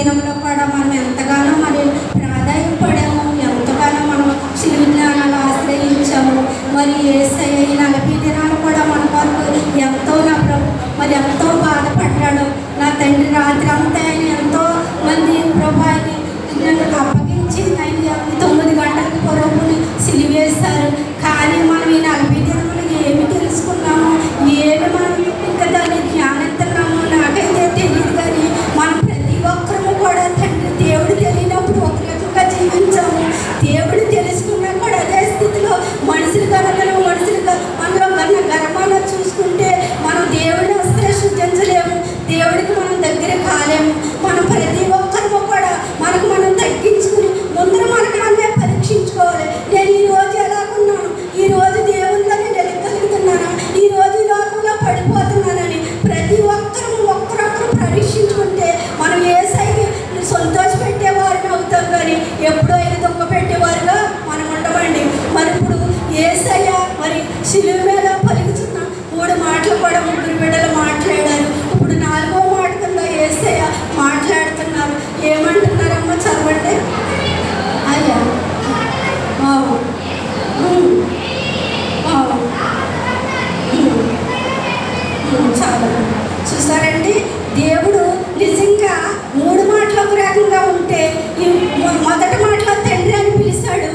దినంలో కూడా మనం ఎంతగానో మరి ప్రాధాన్యపడాము, ఎంతగానో మనం శిలువ జ్ఞానాలు ఆశ్రయించాము. మరి యేసయ్య ఈ 40 దినాలు కూడా మన వరకు ఎంతో నా ప్రభు మరి ఎంతో బాధపడ్డాడు. నా తండ్రి రాత్రి అంతా ఆయన ఎంతో మంది ప్రభు ఆయన్ని నన్ను అప్పగించి ఆయన 9 గంటలకు పొరుగుని సిలివేశారు. కానీ మనం ఈ 40 దినములు ఏమి తెలుసుకున్నాము, ఏమి మనం ఇంకా దాన్ని జ్ఞానిస్తున్నాము నాకైతే తెలియదు. కానీ మనం ప్రతి ఒక్కరము కూడా తండ్రి దేవుడు తెలియనప్పుడు ఒక రకంగా జీవించాము, దేవుడు తెలుసుకున్నా కూడా అదే స్థితిలో మనుషులు కనుకను మనుషులుగా మనలో కన్నా గర్భాన్ని చూసుకుంటే మనం దేవుడిని అసలే సృజించలేము, దేవుడికి మనం దగ్గర కాలేము. మనం ప్రతి ఒక్కరము కూడా మనకు మనం తగ్గించుకుని ముందర మనకు మనమే పరీక్షించుకోవాలి. నేను ఈరోజు ఎలాగున్నాను, ఈరోజు దేవుళ్ళలో నేను ఎదగలుగుతున్నాను, ఈరోజు ఈ లోకంలో పడిపోతున్నానని ప్రతి ఒక్కరూ ఒక్కరొక్కరు పరీక్షించుకుంటే మనం యేసయ్యకి సంతోషపెట్టేవారిని అవుతాం. కానీ ఎప్పుడో ఆయన దుఃఖ పెట్టేవారుగా మనం ఉండమండి. మరి ఇప్పుడు యేసయ్య మరి శిలువ మీద పలుకుతున్న 3 మాటలు కూడా 3 బిడ్డలు మాట్లాడారు. ఇప్పుడు 4వ మాట కింద యేసయ్య మాట్లాడుతున్నారు. ఏమంటున్నారమ్మా చదవండి. అయ్యా చాలా చూసారండి. దేవుడు నిజంగా 3 మాటలు ఒక రకంగా ఉంటే ఈ మొదటి మాటలో తండ్రి అని పిలిచాడు,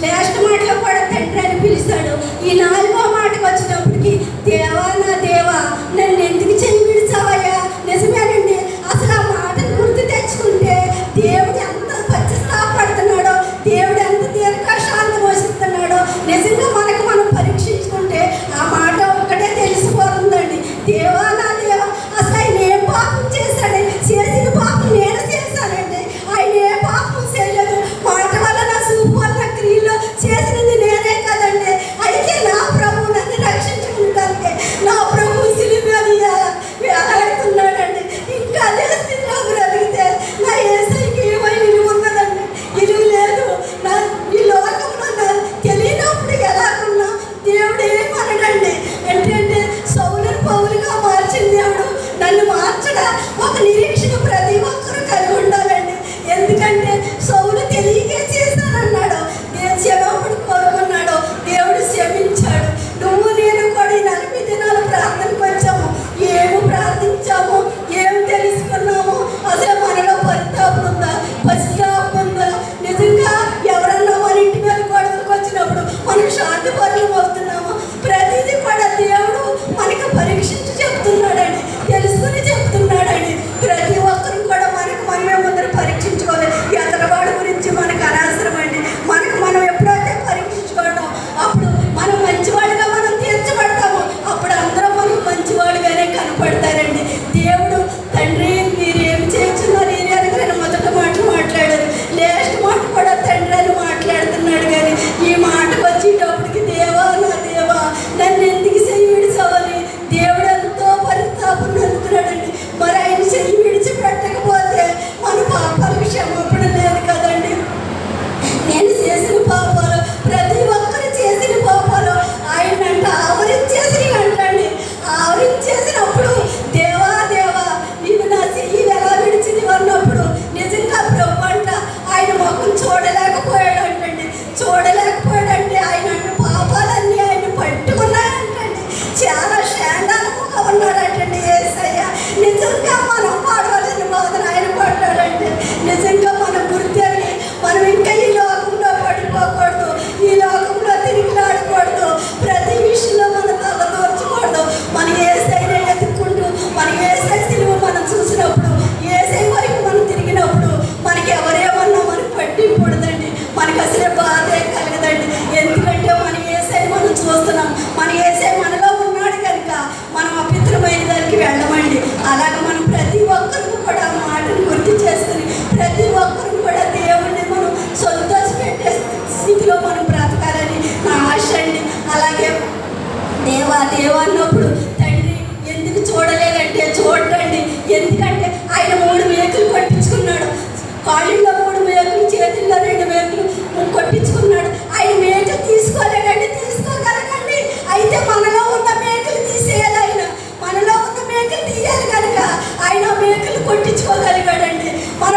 లాస్ట్ మాటలో కూడా తండ్రి అని పిలిచాడు. ఈ 4వ మాటకు వచ్చినప్పటికీ దేవా నా దేవా నన్ను ఎందుకు చెయ్యి విడిచావయ్యా. నిజమేనండి, అసలు ఆ మాటను గుర్తు తెచ్చుకుంటే దేవుడు ఎంత పశ్చాత్తాపడుతున్నాడో, దేవుడు ఎంత దీర్ఘశాంతి మోసిస్తున్నాడో నిజంగా మనకు మనం పరీక్షించుకుంటే ఆ మాట ఒక్కటే తెలిసిపోతుందండి. దేవా నా దేవా అసలు ఆయన ఏం పాపం చేశాడు, చేసిన పాపం నేను చేశానండి, ఆయన ఏ పాపం చేయలేదు. మాట వల్ల నా చూపు వల్ల క్రియలో చేసినది నేనే కదండి. అయితే నా ప్రభు నన్ను రక్షించుకుంటానికి నా ప్రభు సిలువ మీద వేలాడుతున్నాడండి. ఇంకా అదే స్థితిలో బ్రతికితే నా యేసయ్యకి ఏమైనా ఇలువ ఉన్నదండి, ఇలువ లేదు. నా ఈ లోకంలో తెలియనప్పుడు ఎలాగున్నా దేవుడు ఏమనడండి. ఏంటంటే సౌలుని పౌలుగా మార్చిన దేవుడు నన్ను మార్చడా ఒక నిరీక్షణ ప్రతి ఒక్కరూ కలిగి ఉండాలండి. ఎందుకంటే సౌలు తెలియకే చేశానన్నాడు, క్షమాపణ కోరుకున్నాడు, దేవుడు క్షమించాడు. నువ్వు నేను కూడా ఈ 40 దినాలు ప్రార్థనకు వచ్చాము. ఏమి ప్రార్థించాము, ఏం తెలుసుకున్నాము, అసలు మనలో పరితాపం ఉందా, పశ్చాత్తాపం ఉందా? నిజంగా ఎవరన్నా మన ఇంటి మీద గొడవలకు వచ్చినప్పుడు మనం శాంతి పరులు అవుతున్నాము. ప్రతిదీ కూడా దేవుడు మనకు పరీక్షించి చెప్తున్నాడండి, తెలుసుకుని చెప్తున్నాడండి. ప్రతి ఒక్కరు కూడా మనకు మనమే ముందర పరీక్షించుకోవాలి. ఎదరవాడి గురించి మనకు అనవసరం అండి. మనకు మనం ఎప్పుడైతే పరీక్షించుకుంటాం అప్పుడు మనం మంచివాడిగా మనం తీర్చబడతాము. అప్పుడు అందరూ మనకు మంచివాడిగానే కనపడతారండి. దేవుడు తండ్రి మీరు ఏం చేస్తున్నారు ఇది అని నేను మొదటి మాట మాట్లాడారు, లాస్ట్ మాట కూడా తండ్రి అని మాట్లాడుతున్నాడు. కానీ ఈ మాటకు వచ్చేటప్పటికి దేవా నా దేవా నన్ను ఎందుకు చెయ్యి విడిచావని దేవుడు ఎంతో పరితాపం అందుతున్నాడండి. మరి ఆయన చెయ్యి విడిచిపెట్టకపోతే మన పాపాలకు క్షమాపణ లేదు కదండి. నేను చేసిన పాపాలు ప్రతి ఒక్కరు చేసిన పాపాలు ఆయన అంట ఆవరించేసి అంటండి. ఆవరించేసినప్పుడు దేవా దేవా నీవు నా చెయ్యి ఎలా విడిచింది అన్నప్పుడు నిజంగా ప్రభు అంట ఆయన ముఖం చూడలేకపోయాడు అంటండి. చూడలేకపోయాడంటే ఆయన అంట పాపాలన్నీ ఆయన పట్టుకున్నాయంటండి. చాలా శాండాలముగా ఉన్నాడంటండి యేసయ్య. నిజంగా మనం పాడవలసిన బాధను ఆయన పడ్డాడండి. నిజంగా మనం గుర్తెరిగి మనం ఇంకా ఈ లోకంలో పడిపోకూడదు, ఈ లోకంలో తిరిగిలాడకూడదు, ప్రతి విషయంలో మనం తలదూర్చకూడదు. మన యేసయ్యనే ఎత్తుక్కుంటూ మన యేసయ్య సిలువ మనం చూసినప్పుడు, యేసయ్య వైపు మనం తిరిగినప్పుడు మనకి ఎవరేమన్నా మనకు పట్టింపూడదండి, మనకు అసలే బాధే కలగదండి. ఎందుకంటే మన యేసయ్య మనం చూస్తున్నాం, మన యేసయ్య మనలో ఉన్నాడు కనుక మనం అపిత్రమైన దానికి వెళ్ళమండి. అలాగే మనం ప్రతి ఒక్కరికి కూడా ఆ మాటను గుర్తు చేసుకుని ప్రతి ఒక్కరు కూడా దేవుడిని మనం సంతోషపెట్టే స్థితిలో మనం బ్రతకాలని నా ఆశ అండి. అలాగే దేవా దేవా అన్నప్పుడు తండ్రి ఎందుకు చూడలేదంటే చూడండి. ఎందుకంటే ఆయన 3 మేకులు కొట్టించుకున్నాడు, కాళ్ళలో 3 మేకులు, చేతుల్లో 2 మేకులు కొట్టించుకున్నాడు. ఆయన మేకులు తీసుకోలేదండి, తీసుకోగలగండి. అయితే మనలో ఉన్న మేకులు తీసేయాలి, ఆయన మనలో ఉన్న మేకులు తీయాలి కనుక ఆయన మేకులు కొట్టించుకోగలిగాడండి. మన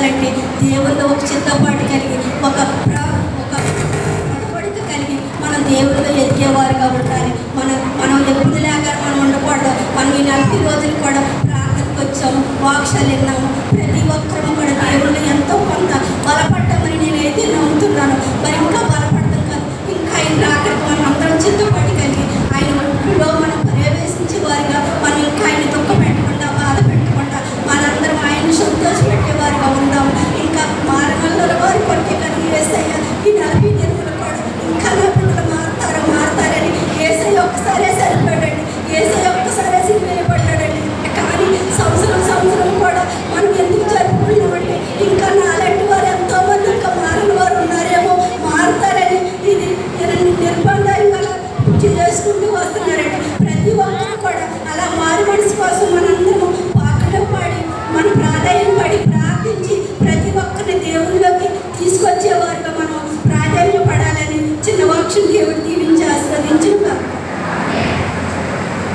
ఉండాలంటే దేవుల్లో ఒక చిత్తపాటు కలిగి ఒక నడవడిక కలిగి మనం దేవుడిలో ఎదిగేవారుగా ఉండాలి. మనం ఎప్పుడు లేక మనం ఉండకూడదు. మనం ఈ 40 రోజులు కూడా ప్రార్థనకు వచ్చాము, వాక్యాలు విన్నాము. ప్రతి ఒక్కరూ కూడా దేవుళ్ళు ఎంతో కొంత బలపడ్డామని నేనైతే నమ్ముతున్నాను. మరి ఇంకా బలపడతాం కాదు, ఇంకా ఆయన రాకరికి మనం అందరం చిత్తపాటు కలిగి ఆయన ఒప్పులో మనం పర్యవేశించే వారిగా మనం ఇంకా ఆయన దుఃఖ పెట్టకుండా బాధ పెట్టకుండా మనందరం ఆయన్ని సంతోషపెట్టేవారిగా ఉందాం. ఇంకా మారమల్ల వారి కొట్టే కానీ ఏసయ్య ఈ 40 దినములు కూడా ఇంకా నా పిల్లలు మారుతారని ఏసయ్య ఒక్కసారే సరిపడండి. ఏసయ్య ఒక్కసారే సిగ్గుపడ్డాడండి. కానీ సంవత్సరం కూడా మనం ఎందుకు జరుపుకున్నామంటే ఇంకా నాలాంటి వారు ఎంతోమంది ఇంకా మారిన వారు ఉన్నారేమో, మారుతారని ఇది నిర్బంధాన్ని అలా చేసుకుంటూ వస్తున్నారండి. ప్రతి ఒక్కరు కూడా అలా మారు మనసు కోసం మనందరము పాటలు పాడి మన ప్రాధాన్యం పడి ప్రార్థించి ప్రతి ఒక్కరిని దేవుళ్ళలోకి తీసుకొచ్చేవారుగా మనం ప్రాధాన్యపడాలని చిన్న వాక్యం దేవుడు దీవించి ఆశీర్వదించారు.